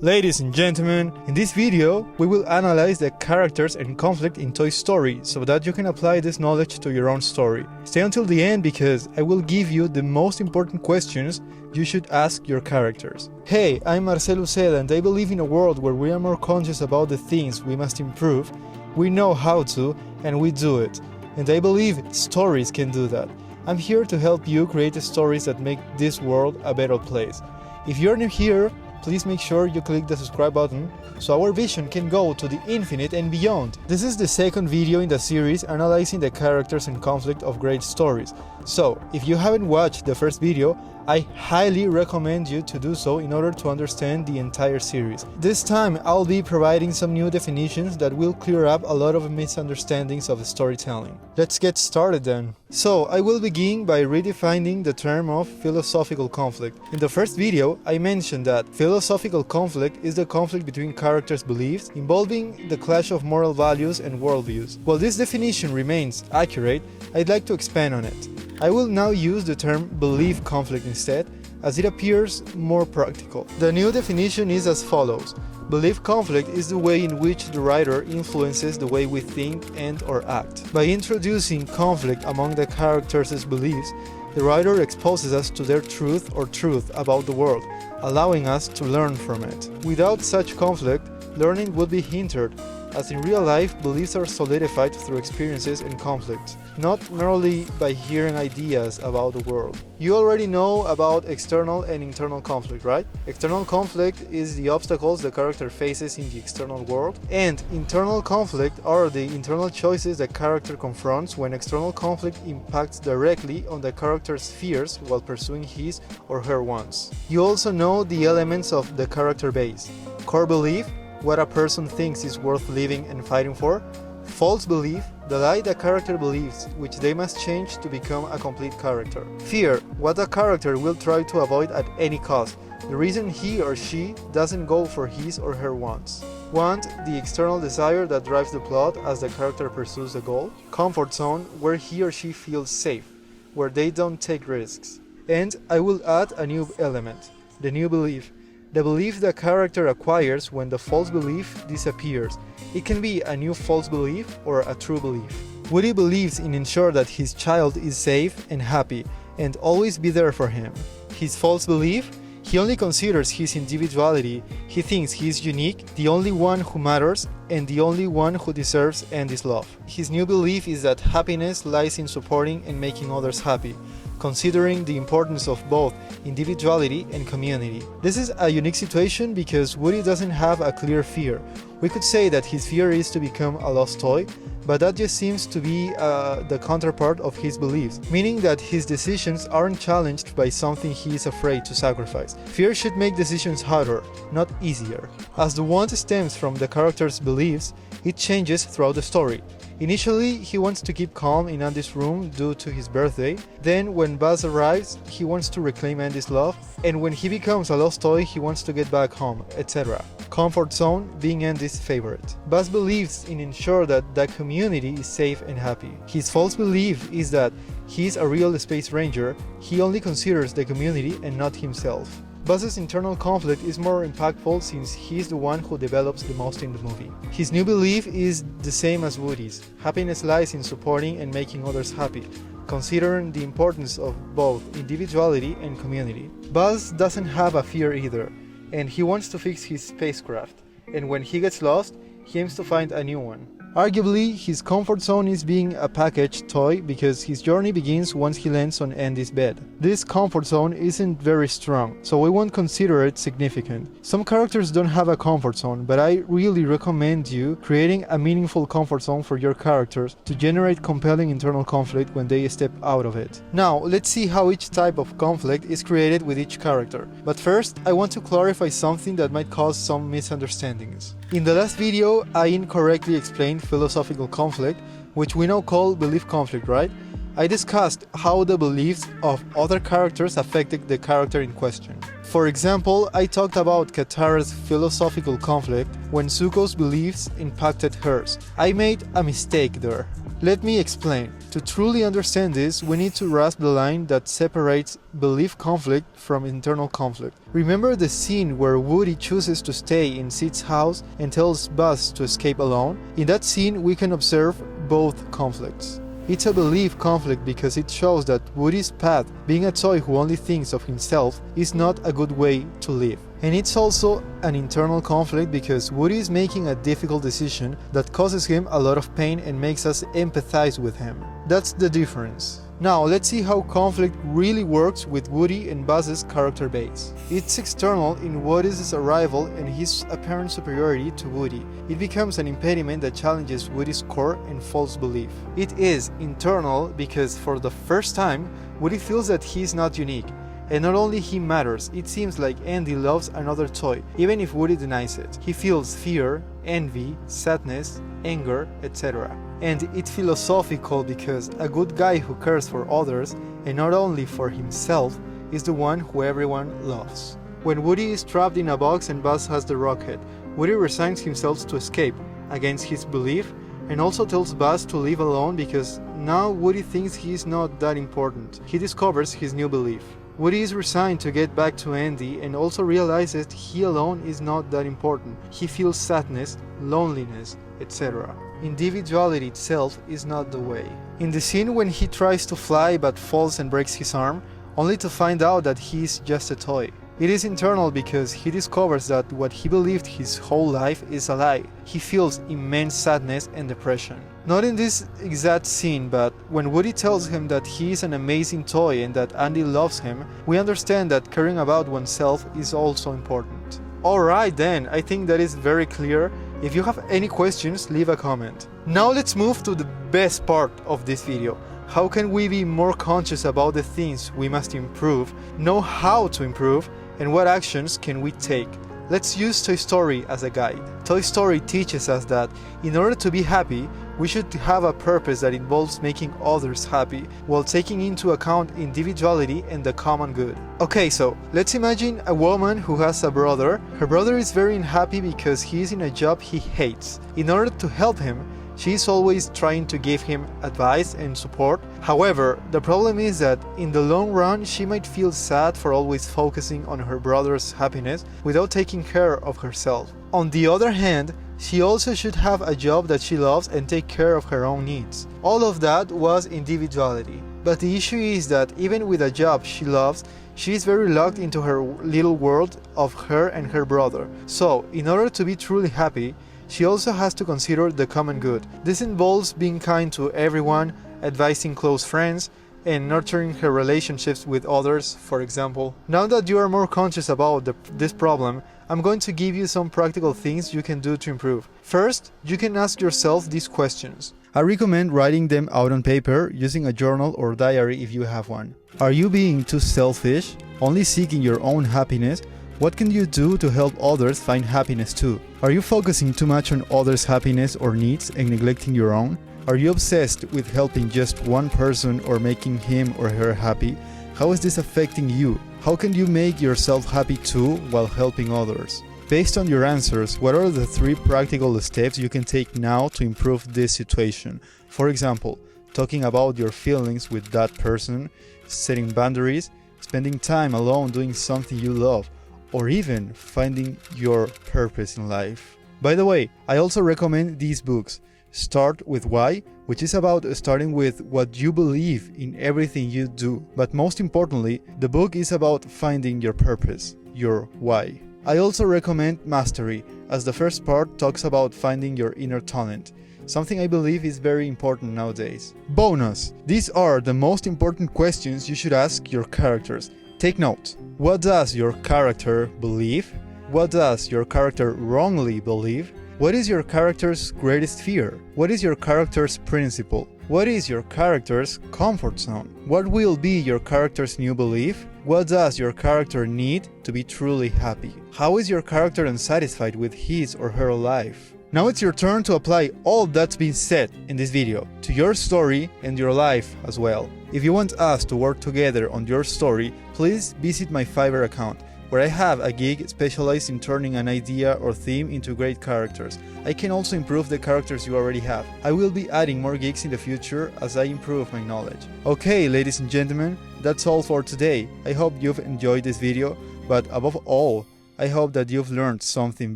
Ladies and gentlemen, in this video, we will analyze the characters and conflict in Toy Story so that you can apply this knowledge to your own story. Stay until the end because I will give you the most important questions you should ask your characters. Hey, I'm Marcelo Uceda and I believe in a world where we are more conscious about the things we must improve, we know how to, and we do it. And I believe stories can do that. I'm here to help you create stories that make this world a better place. If you're new here, please make sure you click the subscribe button so our vision can go to the infinite and beyond. This is the second video in the series analyzing the characters and conflict of great stories. So, if you haven't watched the first video, I highly recommend you to do so in order to understand the entire series. This time, I'll be providing some new definitions that will clear up a lot of misunderstandings of storytelling. Let's get started then. So, I will begin by redefining the term of philosophical conflict. In the first video, I mentioned that philosophical conflict is the conflict between characters' beliefs involving the clash of moral values and worldviews. While this definition remains accurate, I'd like to expand on it. I will now use the term belief conflict instead, as it appears more practical. The new definition is as follows. Belief conflict is the way in which the writer influences the way we think and/or act. By introducing conflict among the characters' beliefs, the writer exposes us to their truth or truth about the world, allowing us to learn from it. Without such conflict, learning would be hindered, as in real life, beliefs are solidified through experiences and conflicts, not merely by hearing ideas about the world. You already know about external and internal conflict, right? External conflict is the obstacles the character faces in the external world, and internal conflict are the internal choices the character confronts when external conflict impacts directly on the character's fears while pursuing his or her wants. You also know the elements of the character base: core belief, what a person thinks is worth living and fighting for; false belief, the lie the character believes, which they must change to become a complete character; fear, what a character will try to avoid at any cost, the reason he or she doesn't go for his or her wants; want, the external desire that drives the plot as the character pursues a goal; comfort zone, where he or she feels safe, where they don't take risks. And I will add a new element, the new belief. The belief the character acquires when the false belief disappears. It can be a new false belief or a true belief. Woody believes in ensure that his child is safe and happy and always be there for him. His false belief? He only considers his individuality. He thinks he is unique, the only one who matters, and the only one who deserves and is loved. His new belief is that happiness lies in supporting and making others happy, considering the importance of both individuality and community. This is a unique situation because Woody doesn't have a clear fear. We could say that his fear is to become a lost toy, but that just seems to be the counterpart of his beliefs, meaning that his decisions aren't challenged by something he is afraid to sacrifice. Fear should make decisions harder, not easier. As the want stems from the character's beliefs, it changes throughout the story. Initially, he wants to keep calm in Andy's room due to his birthday. Then, when Buzz arrives, he wants to reclaim Andy's love. And when he becomes a lost toy, he wants to get back home, etc. Comfort zone being Andy's favorite. Buzz believes in ensure that the community is safe and happy. His false belief is that he is a real space ranger. He only considers the community and not himself. Buzz's internal conflict is more impactful since he's the one who develops the most in the movie. His new belief is the same as Woody's. Happiness lies in supporting and making others happy, considering the importance of both individuality and community. Buzz doesn't have a fear either, and he wants to fix his spacecraft, and when he gets lost, he aims to find a new one. Arguably, his comfort zone is being a packaged toy because his journey begins once he lands on Andy's bed. This comfort zone isn't very strong, so we won't consider it significant. Some characters don't have a comfort zone, but I really recommend you creating a meaningful comfort zone for your characters to generate compelling internal conflict when they step out of it. Now, let's see how each type of conflict is created with each character. But first, I want to clarify something that might cause some misunderstandings. In the last video, I incorrectly explained philosophical conflict, which we now call belief conflict, right? I discussed how the beliefs of other characters affected the character in question. For example, I talked about Katara's philosophical conflict when Zuko's beliefs impacted hers. I made a mistake there. Let me explain. To truly understand this, we need to grasp the line that separates belief conflict from internal conflict. Remember the scene where Woody chooses to stay in Sid's house and tells Buzz to escape alone? In that scene, we can observe both conflicts. It's a belief conflict because it shows that Woody's path, being a toy who only thinks of himself, is not a good way to live. And it's also an internal conflict because Woody is making a difficult decision that causes him a lot of pain and makes us empathize with him. That's the difference. Now let's see how conflict really works with Woody and Buzz's character base. It's external in Woody's arrival and his apparent superiority to Woody. It becomes an impediment that challenges Woody's core and false belief. It is internal because for the first time, Woody feels that he is not unique. And not only he matters, it seems like Andy loves another toy, even if Woody denies it. He feels fear, envy, sadness, anger, etc. And it's philosophical because a good guy who cares for others, and not only for himself, is the one who everyone loves. When Woody is trapped in a box and Buzz has the rocket, Woody resigns himself to escape, against his belief, and also tells Buzz to leave alone because now Woody thinks he is not that important. He discovers his new belief. Woody is resigned to get back to Andy and also realizes he alone is not that important. He feels sadness, loneliness, etc. Individuality itself is not the way. In the scene when he tries to fly but falls and breaks his arm, only to find out that he is just a toy. It is internal because he discovers that what he believed his whole life is a lie. He feels immense sadness and depression. Not in this exact scene, but when Woody tells him that he is an amazing toy and that Andy loves him, we understand that caring about oneself is also important. Alright then, I think that is very clear. If you have any questions, leave a comment. Now let's move to the best part of this video. How can we be more conscious about the things we must improve, know how to improve, and what actions can we take? Let's use Toy Story as a guide. Toy Story teaches us that in order to be happy, we should have a purpose that involves making others happy, while taking into account individuality and the common good. Okay, so let's imagine a woman who has a brother. Her brother is very unhappy because he is in a job he hates. In order to help him, she is always trying to give him advice and support. However, the problem is that in the long run, she might feel sad for always focusing on her brother's happiness without taking care of herself. On the other hand, she also should have a job that she loves and take care of her own needs. All of that was individuality. But the issue is that even with a job she loves, she is very locked into her little world of her and her brother. So, in order to be truly happy, she also has to consider the common good. This involves being kind to everyone, advising close friends, and nurturing her relationships with others, for example. Now that you are more conscious about this problem, I'm going to give you some practical things you can do to improve. First, you can ask yourself these questions. I recommend writing them out on paper using a journal or diary if you have one. Are you being too selfish, only seeking your own happiness? What can you do to help others find happiness too? Are you focusing too much on others' happiness or needs and neglecting your own? Are you obsessed with helping just one person or making him or her happy? How is this affecting you? How can you make yourself happy too while helping others? Based on your answers, what are the 3 practical steps you can take now to improve this situation? For example, talking about your feelings with that person, setting boundaries, spending time alone doing something you love, or even finding your purpose in life. By the way, I also recommend these books. Start with Why, which is about starting with what you believe in everything you do. But most importantly, the book is about finding your purpose, your why. I also recommend Mastery, as the first part talks about finding your inner talent, something I believe is very important nowadays. Bonus! These are the most important questions you should ask your characters. Take note. What does your character believe? What does your character wrongly believe? What is your character's greatest fear? What is your character's principle? What is your character's comfort zone? What will be your character's new belief? What does your character need to be truly happy? How is your character unsatisfied with his or her life? Now it's your turn to apply all that's been said in this video to your story and your life as well. If you want us to work together on your story, please visit my Fiverr account. where I have a geek specialized in turning an idea or theme into great characters. I can also improve the characters you already have. I will be adding more geeks in the future as I improve my knowledge. Okay, ladies and gentlemen, that's all for today. I hope you've enjoyed this video, but above all, I hope that you've learned something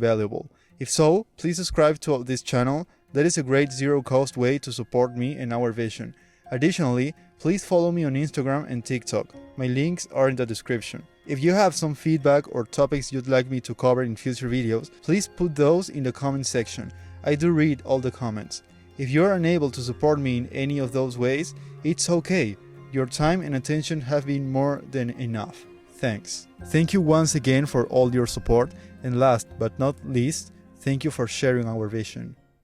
valuable. If so, please subscribe to this channel. That is a great zero-cost way to support me and our vision. Additionally, please follow me on Instagram and TikTok. My links are in the description. If you have some feedback or topics you'd like me to cover in future videos, please put those in the comment section. I do read all the comments. If you are unable to support me in any of those ways, it's okay. Your time and attention have been more than enough. Thanks. Thank you once again for all your support, and last but not least, thank you for sharing our vision.